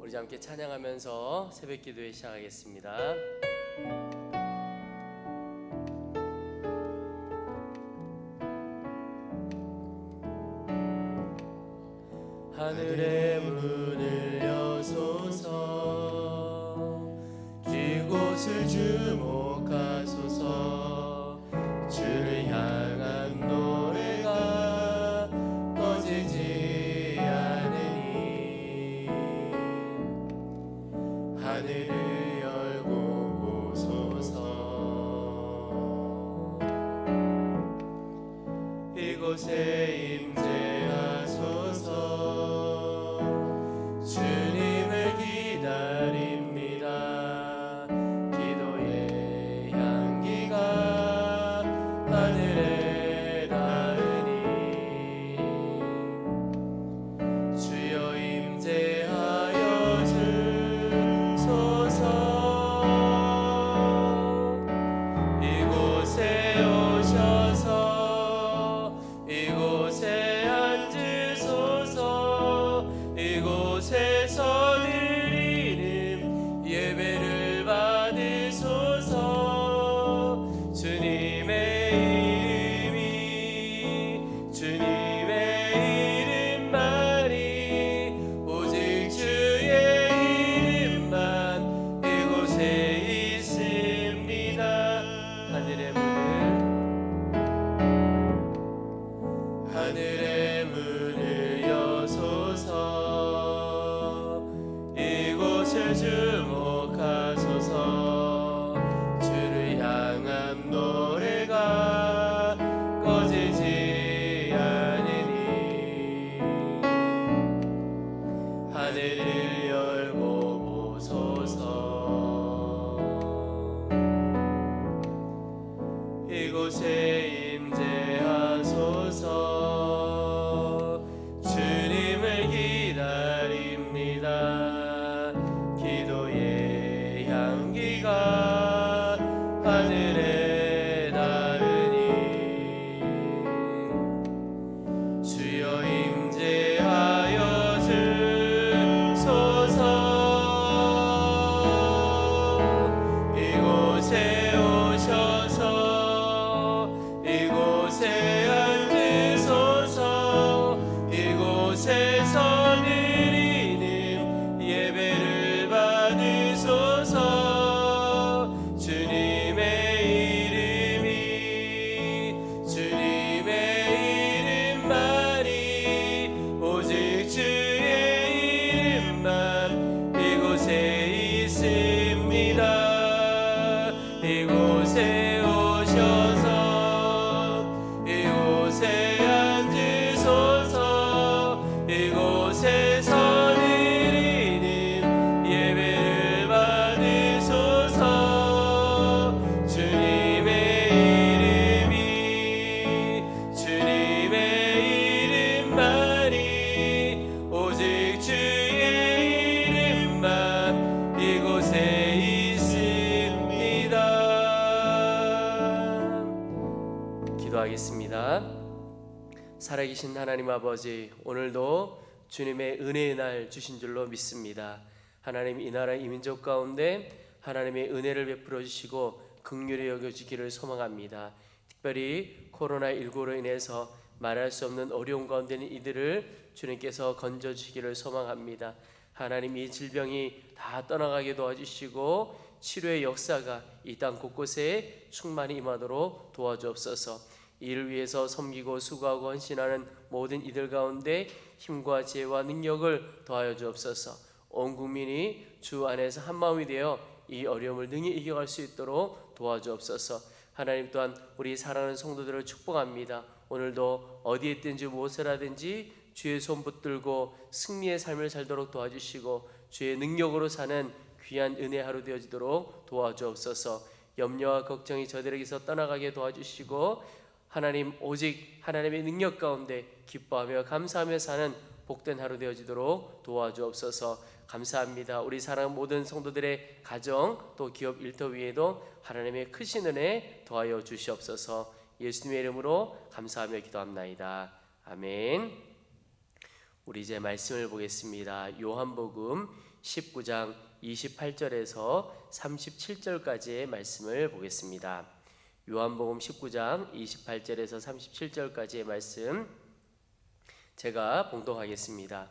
우리 함께 찬양하면서 새벽 기도회 시작하겠습니다. 하늘의 문을 여소서, 이곳을 주목하소서. 주를 향한 노래가 꺼지지 않으니 하늘을 열고 보소서. 이곳에 임재하소서. 주님을 기다립니다. 기도의 향기가 하늘에 닿으니 주여 임재하여 주소서. 이곳에 오셔서 이곳에 앉으소서. 이곳에서 드리는 예배를 받으소서. 주님의 이름만이 오직 주의 이름만 이곳에 있습니다. 하늘의 문을 여소서. 이곳을 주목하소서. 주를 향한 노래가 꺼지지 않으니 하늘을 열고 보소서. 이곳에 임재하소서. 주님을 기다립니다. 기도의 향기가 하늘에 닿으니 주여 임재하여 주소서. 이곳에 오셔서 이곳에 앉으소서. 이곳에서 드리는 예배를 받으소서. 주님의 이름만이 오직 주의 이름만 이곳에 있습니다. 이곳에 오셔서 이곳에 앉으소서. 이곳에서 드리는 예배를 받으소서. 주님의 이름만이 오직 주의 이름만 이곳에 있습니다. 기도하겠습니다. 살아계신 하나님 아버지, 오늘도 주님의 은혜의 날 주신 줄로 믿습니다. 하나님, 이 나라 이 민족 가운데 하나님의 은혜를 베풀어 주시고 긍휼히 여겨주기를 소망합니다. 특별히 코로나19로 인해서 말할 수 없는 어려움 가운데 있는 이들을 주님께서 건져주시기를 소망합니다. 하나님, 이 질병이 다 떠나가게 도와주시고 치료의 역사가 이 땅 곳곳에 충만히 임하도록 도와주옵소서. 이를 위해서 섬기고 수고하고 헌신하는 모든 이들 가운데 힘과 지혜와 능력을 더하여 주옵소서. 온 국민이 주 안에서 한마음이 되어 이 어려움을 능히 이겨갈 수 있도록 도와주옵소서. 하나님, 또한 우리 사랑하는 성도들을 축복합니다. 오늘도 어디에 있든지 무엇을 하든지 주의 손 붙들고 승리의 삶을 살도록 도와주시고 주의 능력으로 사는 귀한 은혜 하루 되어지도록 도와주옵소서. 염려와 걱정이 저들에게서 떠나가게 도와주시고 하나님, 오직 하나님의 능력 가운데 기뻐하며 감사하며 사는 복된 하루 되어지도록 도와주옵소서. 감사합니다. 우리 사랑하는 모든 성도들의 가정 또 기업 일터 위에도 하나님의 크신 은혜 더하여 주시옵소서. 예수님의 이름으로 감사하며 기도합나이다. 아멘. 우리 이제 말씀을 보겠습니다. 요한복음 19장 28절에서 37절까지의 말씀을 보겠습니다. 요한복음 19장 28절에서 37절까지의 말씀 제가 봉독하겠습니다.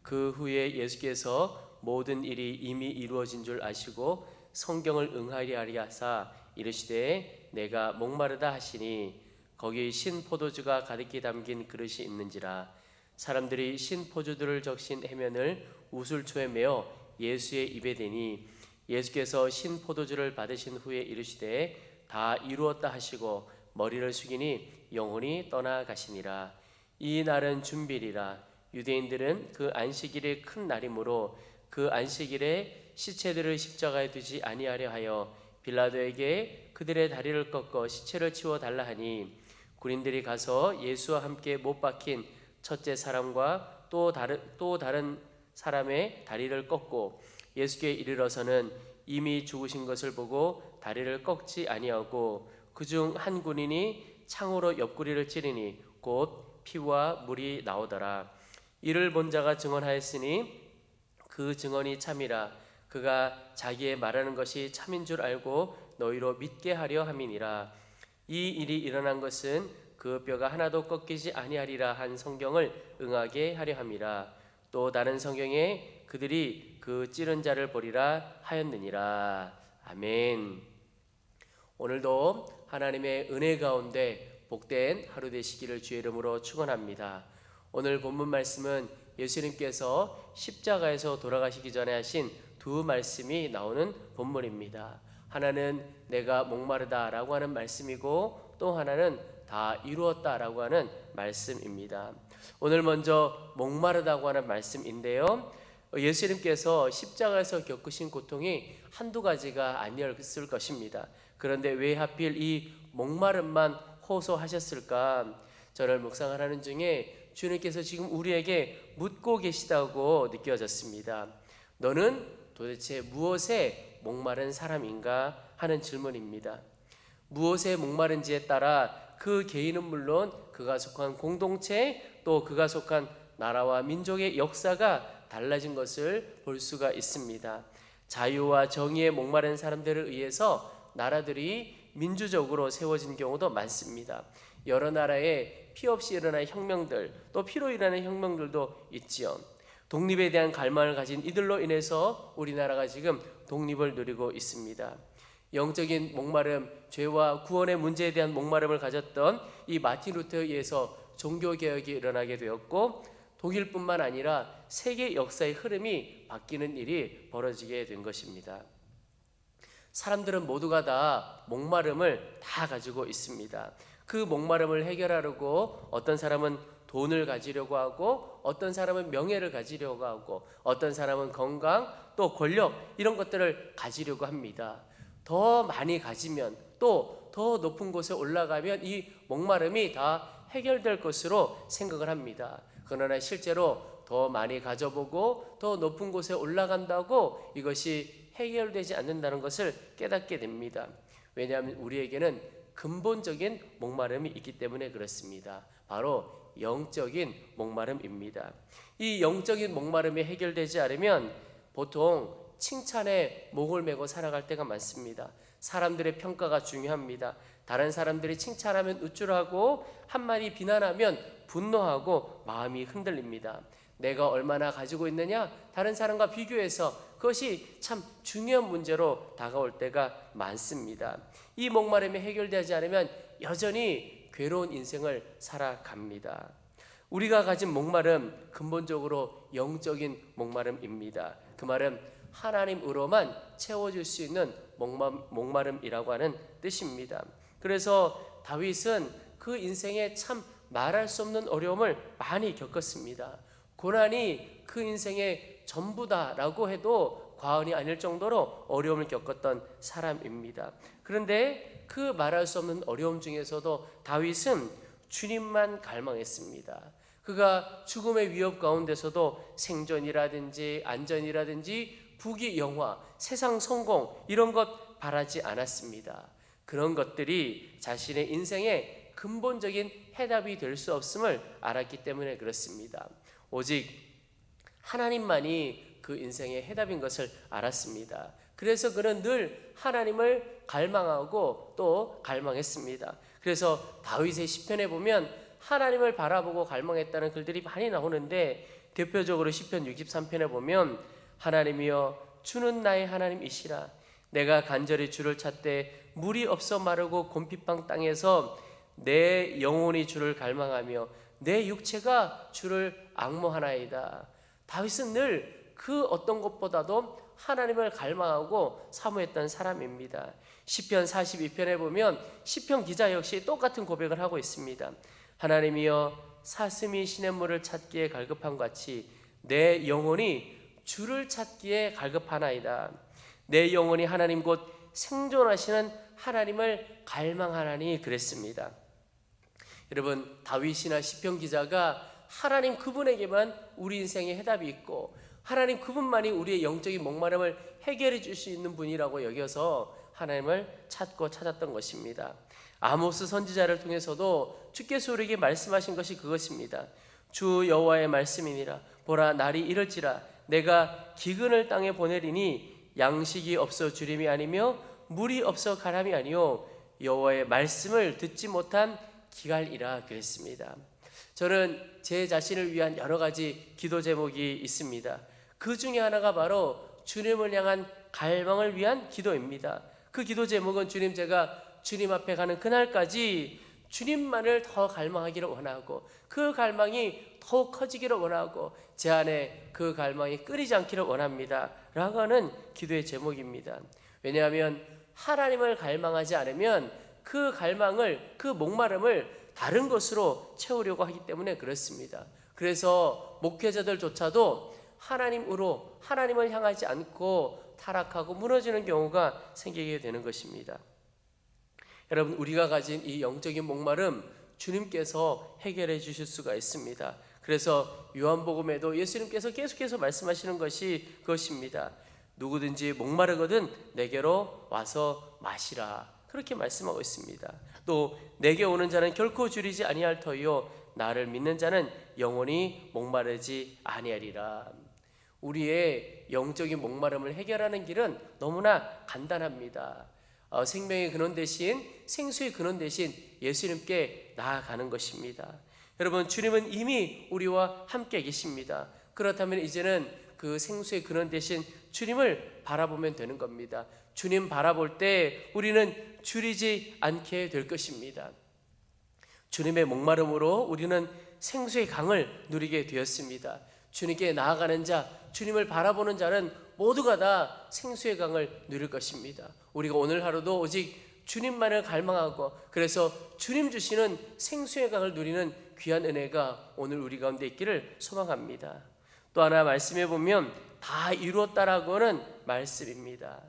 그 후에 예수께서 모든 일이 이미 이루어진 줄 아시고 성경을 응하리 하사 이르시되 내가 목마르다 하시니 거기 신 포도주가 가득히 담긴 그릇이 있는지라. 사람들이 신 포도주를 적신 해면을 우슬초에 메어 예수의 입에 대니 예수께서 신 포도주를 받으신 후에 이르시되 다 이루었다 하시고 머리를 숙이니 영혼이 떠나가시니라. 이 날은 준비리라. 유대인들은 그 안식일이 큰 날이므로 그 안식일에 시체들을 십자가에 두지 아니하려 하여 빌라도에게 그들의 다리를 꺾어 시체를 치워 달라 하니 군인들이 가서 예수와 함께 못 박힌 첫째 사람과 또 다른 사람의 다리를 꺾고 예수께 이르러서는 이미 죽으신 것을 보고 다리를 꺾지 아니하고 그중 한 군인이 창으로 옆구리를 찌르니 곧 피와 물이 나오더라. 이를 본 자가 증언하였으니 그 증언이 참이라. 그가 자기의 말하는 것이 참인 줄 알고 너희로 믿게 하려 함이니라. 이 일이 일어난 것은 그 뼈가 하나도 꺾이지 아니하리라 한 성경을 응하게 하려 함이라. 또 다른 성경에 그들이 그 찌른 자를 보리라 하였느니라. 아멘. 오늘도 하나님의 은혜 가운데 복된 하루 되시기를 주의 이름으로 축원합니다. 오늘 본문 말씀은 예수님께서 십자가에서 돌아가시기 전에 하신 두 말씀이 나오는 본문입니다. 하나는 내가 목마르다라고 하는 말씀이고 또 하나는 다 이루었다라고 하는 말씀입니다. 오늘 먼저 목마르다고 하는 말씀인데요. 예수님께서 십자가에서 겪으신 고통이 한두 가지가 아니었을 것입니다. 그런데 왜 하필 이 목마름만 호소하셨을까? 저를 묵상하는 중에 주님께서 지금 우리에게 묻고 계시다고 느껴졌습니다. 너는 도대체 무엇에 목마른 사람인가 하는 질문입니다. 무엇에 목마른지에 따라 그 개인은 물론 그가 속한 공동체 또 그가 속한 나라와 민족의 역사가 달라진 것을 볼 수가 있습니다. 자유와 정의에 목마른 사람들을 의해서 나라들이 민주적으로 세워진 경우도 많습니다. 여러 나라에 피 없이 일어난 혁명들 또 피로 일어나는 혁명들도 있지요. 독립에 대한 갈망을 가진 이들로 인해서 우리나라가 지금 독립을 누리고 있습니다. 영적인 목마름, 죄와 구원의 문제에 대한 목마름을 가졌던 이 마틴 루터에 의해서 종교개혁이 일어나게 되었고 독일뿐만 아니라 세계 역사의 흐름이 바뀌는 일이 벌어지게 된 것입니다. 사람들은 모두가 다 목마름을 다 가지고 있습니다. 그 목마름을 해결하려고 어떤 사람은 돈을 가지려고 하고 어떤 사람은 명예를 가지려고 하고 어떤 사람은 건강 또 권력 이런 것들을 가지려고 합니다. 더 많이 가지면 또 더 높은 곳에 올라가면 이 목마름이 다 해결될 것으로 생각을 합니다. 그러나 실제로 더 많이 가져보고 더 높은 곳에 올라간다고 이것이 해결되지 않는다는 것을 깨닫게 됩니다. 왜냐하면 우리에게는 근본적인 목마름이 있기 때문에 그렇습니다. 바로 영적인 목마름입니다. 이 영적인 목마름이 해결되지 않으면 보통 칭찬에 목을 메고 살아갈 때가 많습니다. 사람들의 평가가 중요합니다. 다른 사람들이 칭찬하면 우쭐하고 한마디 비난하면 분노하고 마음이 흔들립니다. 내가 얼마나 가지고 있느냐 다른 사람과 비교해서 그것이 참 중요한 문제로 다가올 때가 많습니다. 이 목마름이 해결되지 않으면 여전히 괴로운 인생을 살아갑니다. 우리가 가진 목마름 근본적으로 영적인 목마름입니다. 그 말은 하나님으로만 채워줄 수 있는 목마름이라고 하는 뜻입니다. 그래서 다윗은 그 인생에 참 말할 수 없는 어려움을 많이 겪었습니다. 고난이 그 인생의 전부다라고 해도 과언이 아닐 정도로 어려움을 겪었던 사람입니다. 그런데 그 말할 수 없는 어려움 중에서도 다윗은 주님만 갈망했습니다. 그가 죽음의 위협 가운데서도 생존이라든지 안전이라든지 부귀 영화, 세상 성공 이런 것 바라지 않았습니다. 그런 것들이 자신의 인생의 근본적인 해답이 될 수 없음을 알았기 때문에 그렇습니다. 오직 하나님만이 그 인생의 해답인 것을 알았습니다. 그래서 그는 늘 하나님을 갈망하고 또 갈망했습니다. 그래서 다윗의 시편에 보면 하나님을 바라보고 갈망했다는 글들이 많이 나오는데, 대표적으로 시편 63편에 보면 하나님이여 주는 나의 하나님이시라. 내가 간절히 주를 찾되 물이 없어 마르고 곰핍한 땅에서 내 영혼이 주를 갈망하며 내 육체가 주를 앙모하나이다. 다윗은 늘 그 어떤 것보다도 하나님을 갈망하고 사모했던 사람입니다. 시편 42편에 보면 시편 기자 역시 똑같은 고백을 하고 있습니다. 하나님이여 사슴이 시냇물을 찾기에 갈급한 같이 내 영혼이 주를 찾기에 갈급하나이다. 내 영혼이 하나님 곧 생존하시는 하나님을 갈망하나니 그랬습니다. 여러분, 다윗이나 시편 기자가 하나님 그분에게만 우리 인생의 해답이 있고 하나님 그분만이 우리의 영적인 목마름을 해결해 줄 수 있는 분이라고 여겨서 하나님을 찾고 찾았던 것입니다. 아모스 선지자를 통해서도 주께서 우리에게 말씀하신 것이 그것입니다. 주 여호와의 말씀이니라. 보라, 날이 이럴지라 내가 기근을 땅에 보내리니 양식이 없어 주림이 아니며 물이 없어 가람이 아니요 여호와의 말씀을 듣지 못한 기갈이라 그랬습니다. 저는 제 자신을 위한 여러 가지 기도 제목이 있습니다. 그 중에 하나가 바로 주님을 향한 갈망을 위한 기도입니다. 그 기도 제목은 주님, 제가 주님 앞에 가는 그날까지 주님만을 더 갈망하기를 원하고 그 갈망이 더욱 커지기를 원하고 제 안에 그 갈망이 끓이지 않기를 원합니다 라고 하는 기도의 제목입니다. 왜냐하면 하나님을 갈망하지 않으면 그 갈망을, 그 목마름을 다른 것으로 채우려고 하기 때문에 그렇습니다. 그래서 목회자들조차도 하나님으로, 하나님을 향하지 않고 타락하고 무너지는 경우가 생기게 되는 것입니다. 여러분, 우리가 가진 이 영적인 목마름 주님께서 해결해 주실 수가 있습니다. 그래서 요한복음에도 예수님께서 계속해서 말씀하시는 것이 그것입니다. 누구든지 목마르거든 내게로 와서 마시라, 그렇게 말씀하고 있습니다. 또 내게 오는 자는 결코 줄이지 아니할 터이요 나를 믿는 자는 영원히 목마르지 아니하리라. 우리의 영적인 목마름을 해결하는 길은 너무나 간단합니다. 생명의 근원 대신, 생수의 근원 대신 예수님께 나아가는 것입니다. 여러분, 주님은 이미 우리와 함께 계십니다. 그렇다면 이제는 그 생수의 근원 대신 주님을 바라보면 되는 겁니다. 주님 바라볼 때 우리는 줄이지 않게 될 것입니다. 주님의 목마름으로 우리는 생수의 강을 누리게 되었습니다. 주님께 나아가는 자, 주님을 바라보는 자는 모두가 다 생수의 강을 누릴 것입니다. 우리가 오늘 하루도 오직 주님만을 갈망하고 그래서 주님 주시는 생수의 강을 누리는 귀한 은혜가 오늘 우리 가운데 있기를 소망합니다. 또 하나 말씀해 보면 다 이루었다라고 하는 말씀입니다.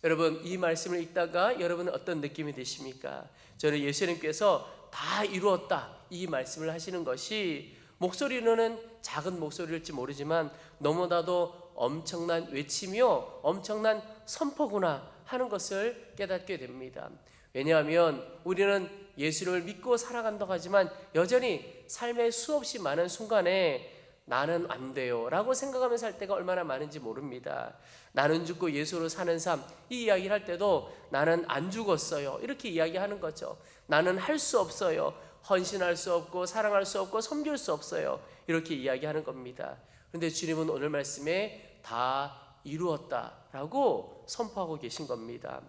여러분, 이 말씀을 읽다가 여러분은 어떤 느낌이 드십니까? 저는 예수님께서 다 이루었다 이 말씀을 하시는 것이 목소리로는 작은 목소리일지 모르지만 너무나도 엄청난 외침이요 엄청난 선포구나 하는 것을 깨닫게 됩니다. 왜냐하면 우리는 예수를 믿고 살아간다고 하지만 여전히 삶의 수없이 많은 순간에 나는 안 돼요 라고 생각하면서 살 때가 얼마나 많은지 모릅니다. 나는 죽고 예수로 사는 삶, 이 이야기를 할 때도 나는 안 죽었어요 이렇게 이야기하는 거죠. 나는 할 수 없어요, 헌신할 수 없고 사랑할 수 없고 섬길 수 없어요 이렇게 이야기하는 겁니다. 그런데 주님은 오늘 말씀에 다 이루었다라고 선포하고 계신 겁니다.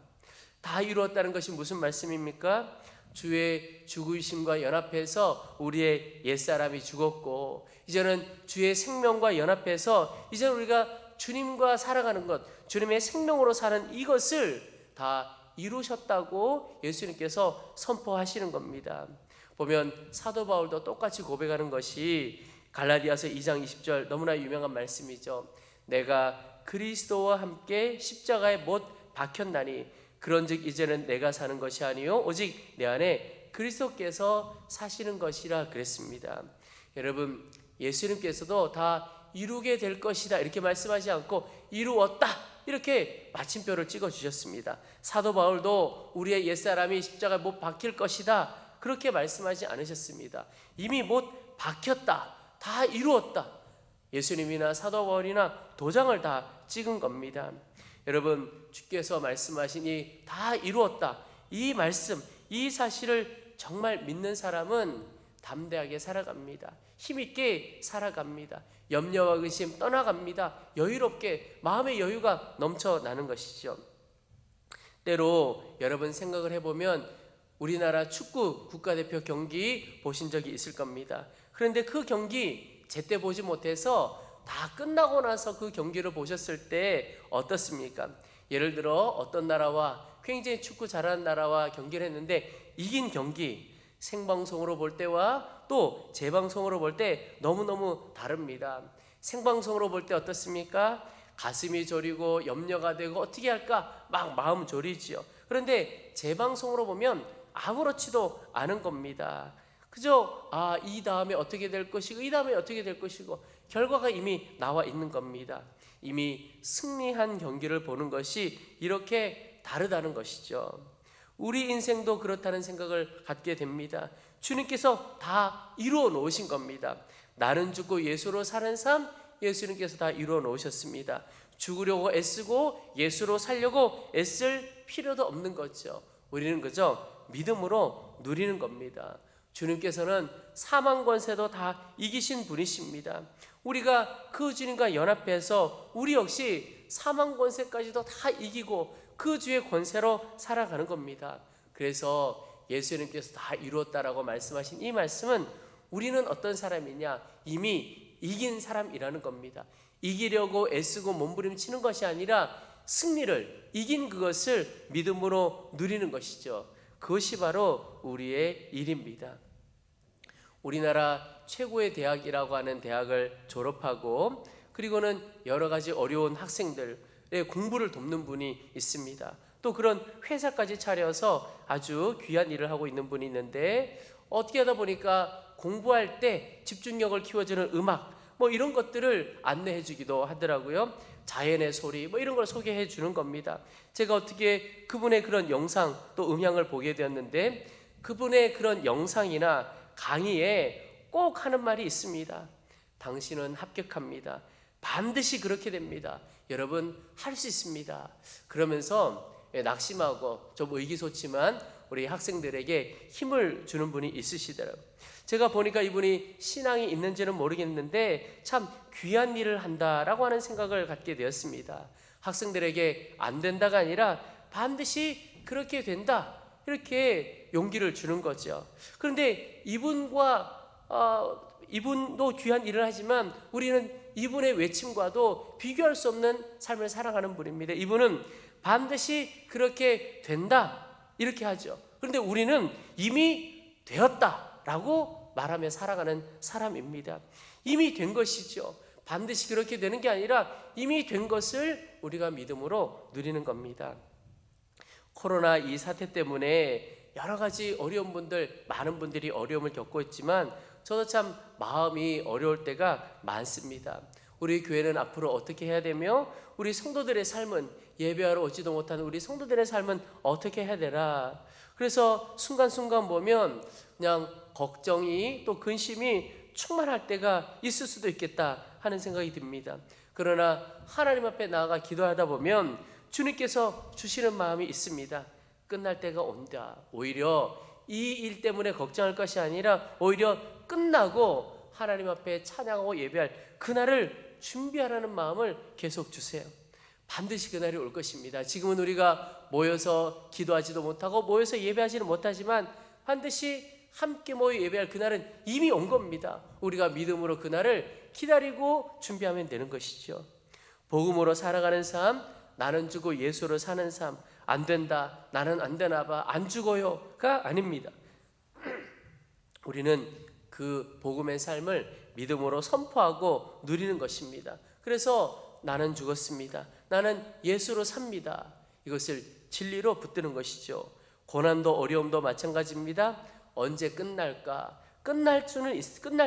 다 이루었다는 것이 무슨 말씀입니까? 주의 죽으심과 연합해서 우리의 옛사람이 죽었고 이제는 주의 생명과 연합해서 이제 우리가 주님과 살아가는 것, 주님의 생명으로 사는 이것을 다 이루셨다고 예수님께서 선포하시는 겁니다. 보면 사도 바울도 똑같이 고백하는 것이 갈라디아서 2장 20절 너무나 유명한 말씀이죠. 내가 그리스도와 함께 십자가에 못 박혔나니 그런즉 이제는 내가 사는 것이 아니요 오직 내 안에 그리스도께서 사시는 것이라 그랬습니다. 여러분, 예수님께서도 다 이루게 될 것이다 이렇게 말씀하지 않고 이루었다 이렇게 마침표를 찍어 주셨습니다. 사도 바울도 우리의 옛사람이 십자가에 못 박힐 것이다 그렇게 말씀하지 않으셨습니다. 이미 못 박혔다, 다 이루었다. 예수님이나 사도 바울이나 도장을 다 찍은 겁니다. 여러분, 주께서 말씀하시니 다 이루었다, 이 말씀, 이 사실을 정말 믿는 사람은 담대하게 살아갑니다. 힘있게 살아갑니다. 염려와 의심 떠나갑니다. 여유롭게 마음의 여유가 넘쳐나는 것이죠. 때로 여러분 생각을 해보면 우리나라 축구 국가대표 경기 보신 적이 있을 겁니다. 그런데 그 경기 제때 보지 못해서 다 끝나고 나서 그 경기를 보셨을 때 어떻습니까? 예를 들어 어떤 나라와 굉장히 축구 잘하는 나라와 경기를 했는데 이긴 경기, 생방송으로 볼 때와 또 재방송으로 볼 때 너무너무 다릅니다. 생방송으로 볼 때 어떻습니까? 가슴이 저리고 염려가 되고 어떻게 할까 막 마음 졸이지요. 그런데 재방송으로 보면 아무렇지도 않은 겁니다. 그저 이 다음에 어떻게 될 것이고 이 다음에 어떻게 될 것이고 결과가 이미 나와 있는 겁니다. 이미 승리한 경기를 보는 것이 이렇게 다르다는 것이죠. 우리 인생도 그렇다는 생각을 갖게 됩니다. 주님께서 다 이루어 놓으신 겁니다. 나는 죽고 예수로 사는 삶, 예수님께서 다 이루어 놓으셨습니다. 죽으려고 애쓰고 예수로 살려고 애쓸 필요도 없는 거죠. 우리는 그저 믿음으로 누리는 겁니다. 주님께서는 사망 권세도 다 이기신 분이십니다. 우리가 그 주님과 연합해서 우리 역시 사망 권세까지도 다 이기고 그 주의 권세로 살아가는 겁니다. 그래서 예수님께서 다 이루었다라고 말씀하신 이 말씀은 우리는 어떤 사람이냐? 이미 이긴 사람이라는 겁니다. 이기려고 애쓰고 몸부림치는 것이 아니라 승리를 이긴 그것을 믿음으로 누리는 것이죠. 그것이 바로 우리의 일입니다. 우리나라 최고의 대학이라고 하는 대학을 졸업하고 그리고는 여러 가지 어려운 학생들의 공부를 돕는 분이 있습니다. 또 그런 회사까지 차려서 아주 귀한 일을 하고 있는 분이 있는데 어떻게 하다 보니까 공부할 때 집중력을 키워주는 음악 이런 것들을 안내해 주기도 하더라고요. 자연의 소리 이런 걸 소개해 주는 겁니다. 제가 어떻게 그분의 그런 영상 또 음향을 보게 되었는데 그분의 그런 영상이나 강의에 꼭 하는 말이 있습니다. 당신은 합격합니다. 반드시 그렇게 됩니다. 여러분 할 수 있습니다. 그러면서 낙심하고 좀 의기소침한 우리 학생들에게 힘을 주는 분이 있으시더라고요. 제가 보니까 이분이 신앙이 있는지는 모르겠는데 참 귀한 일을 한다라고 하는 생각을 갖게 되었습니다. 학생들에게 안 된다가 아니라 반드시 그렇게 된다 이렇게 용기를 주는 거죠. 그런데 이분도 귀한 일을 하지만 우리는 이분의 외침과도 비교할 수 없는 삶을 살아가는 분입니다. 이분은 반드시 그렇게 된다 이렇게 하죠. 그런데 우리는 이미 되었다라고 말하며 살아가는 사람입니다. 이미 된 것이죠. 반드시 그렇게 되는 게 아니라 이미 된 것을 우리가 믿음으로 누리는 겁니다. 코로나 이 사태 때문에 여러 가지 어려운 분들, 많은 분들이 어려움을 겪고 있지만 저도 참 마음이 어려울 때가 많습니다. 우리 교회는 앞으로 어떻게 해야 되며 우리 성도들의 삶은 예배하러 오지도 못하는 우리 성도들의 삶은 어떻게 해야 되나. 그래서 순간순간 보면 그냥 걱정이 또 근심이 충만할 때가 있을 수도 있겠다 하는 생각이 듭니다. 그러나 하나님 앞에 나아가 기도하다 보면 주님께서 주시는 마음이 있습니다. 끝날 때가 온다. 오히려 이 일 때문에 걱정할 것이 아니라 오히려 끝나고 하나님 앞에 찬양하고 예배할 그날을 준비하라는 마음을 계속 주세요. 반드시 그날이 올 것입니다. 지금은 우리가 모여서 기도하지도 못하고 모여서 예배하지는 못하지만 반드시 함께 모여 예배할 그날은 이미 온 겁니다. 우리가 믿음으로 그날을 기다리고 준비하면 되는 것이죠. 복음으로 살아가는 삶, 나는 죽고 예수로 사는 삶, 안 된다, 나는 안 되나 봐, 안 죽어요가 아닙니다. 우리는 그 복음의 삶을 믿음으로 선포하고 누리는 것입니다. 그래서 나는 죽었습니다. 나는 예수로 삽니다. 이것을 진리로 붙드는 것이죠. 고난도 어려움도 마찬가지입니다. 언제 끝날까? 끝날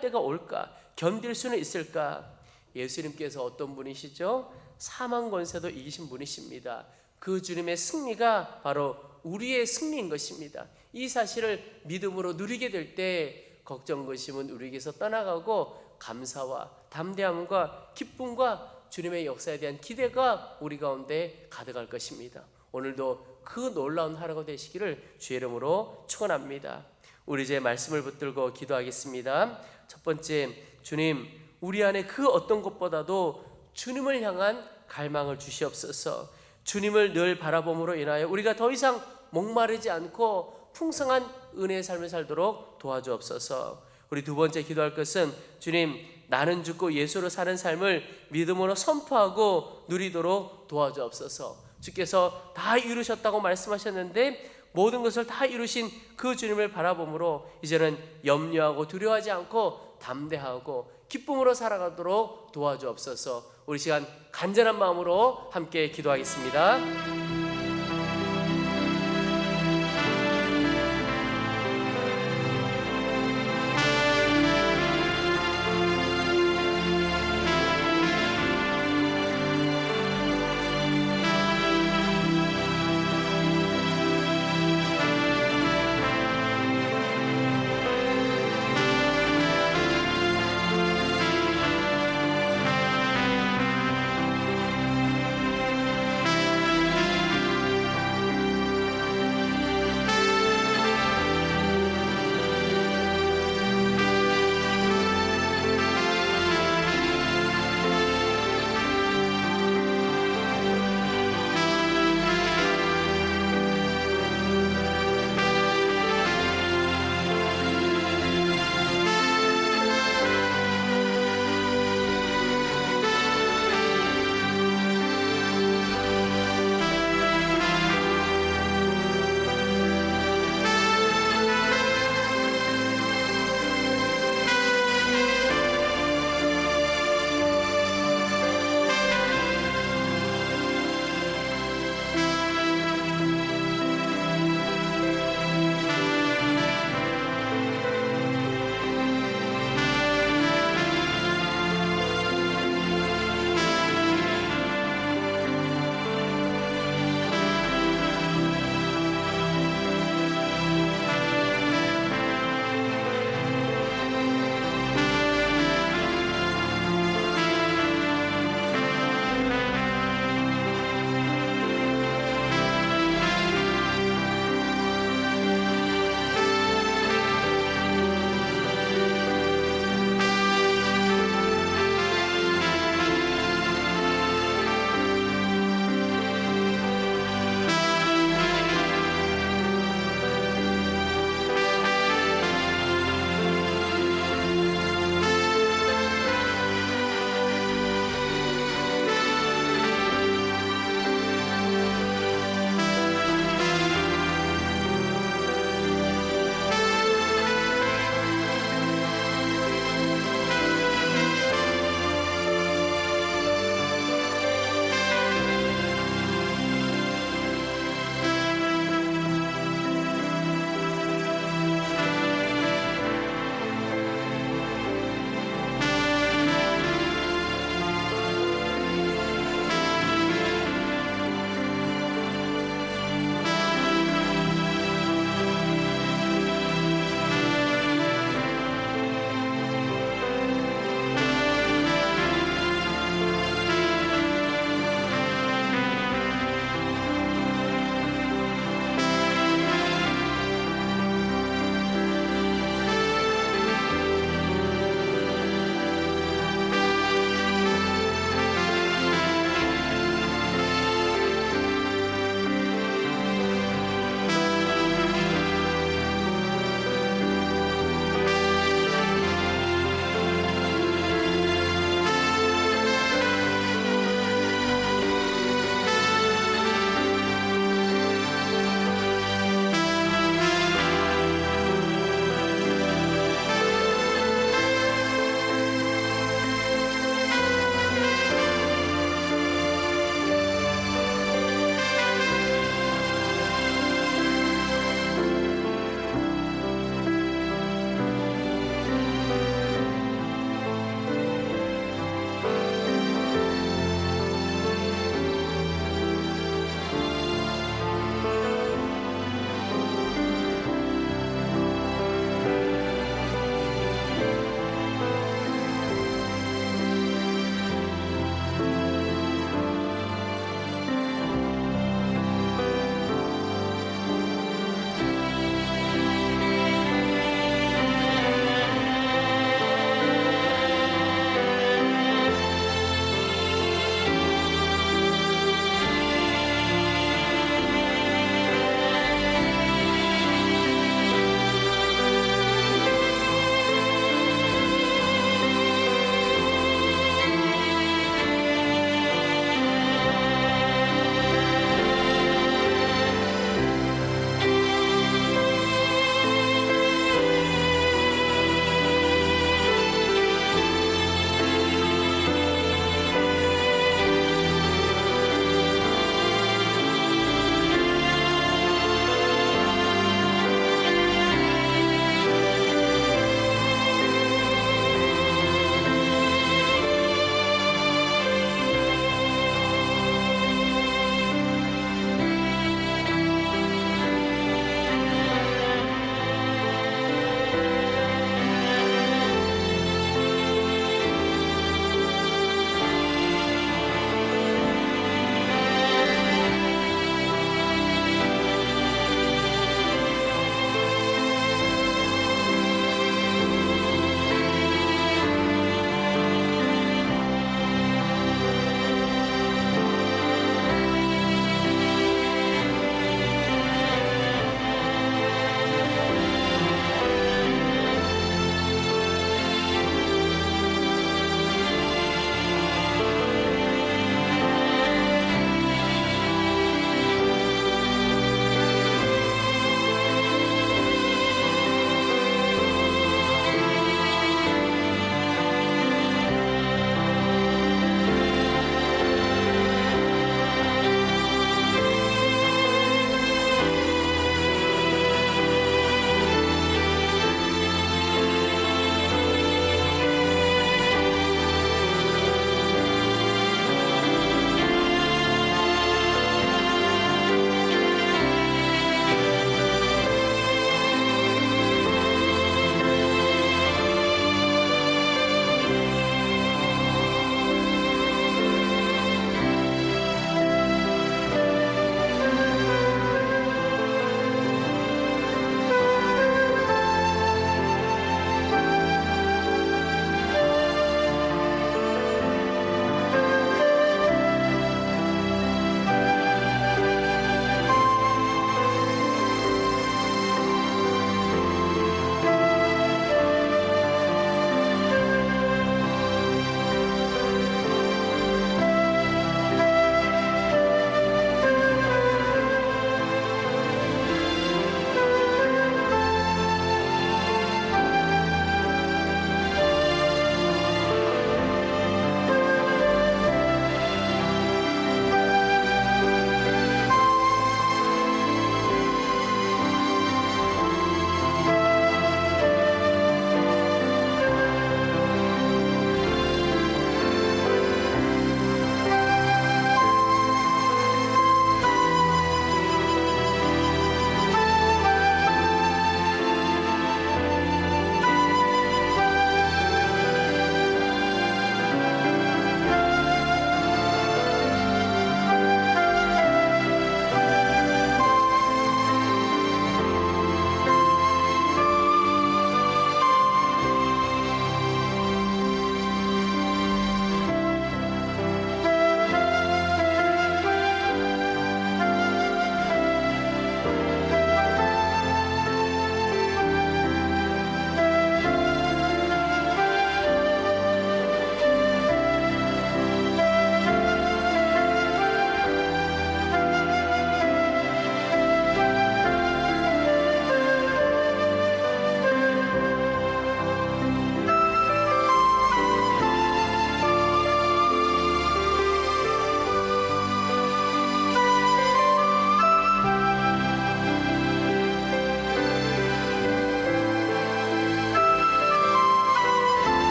때가 올까? 견딜 수는 있을까? 예수님께서 어떤 분이시죠? 사망 권세도 이기신 분이십니다. 그 주님의 승리가 바로 우리의 승리인 것입니다. 이 사실을 믿음으로 누리게 될 때 걱정 근심은 우리에게서 떠나가고 감사와 담대함과 기쁨과 주님의 역사에 대한 기대가 우리 가운데 가득할 것입니다. 오늘도 그 놀라운 하루가 되시기를 주의 이름으로 축원합니다. 우리 이제 말씀을 붙들고 기도하겠습니다. 첫 번째, 주님, 우리 안에 그 어떤 것보다도 주님을 향한 갈망을 주시옵소서. 주님을 늘 바라봄으로 인하여 우리가 더 이상 목마르지 않고 풍성한 은혜의 삶을 살도록 도와주옵소서. 우리 두 번째 기도할 것은, 주님, 나는 죽고 예수로 사는 삶을 믿음으로 선포하고 누리도록 도와주옵소서. 주께서 다 이루셨다고 말씀하셨는데 모든 것을 다 이루신 그 주님을 바라봄으로 이제는 염려하고 두려워하지 않고 담대하고 기쁨으로 살아가도록 도와주옵소서. 우리 시간 간절한 마음으로 함께 기도하겠습니다.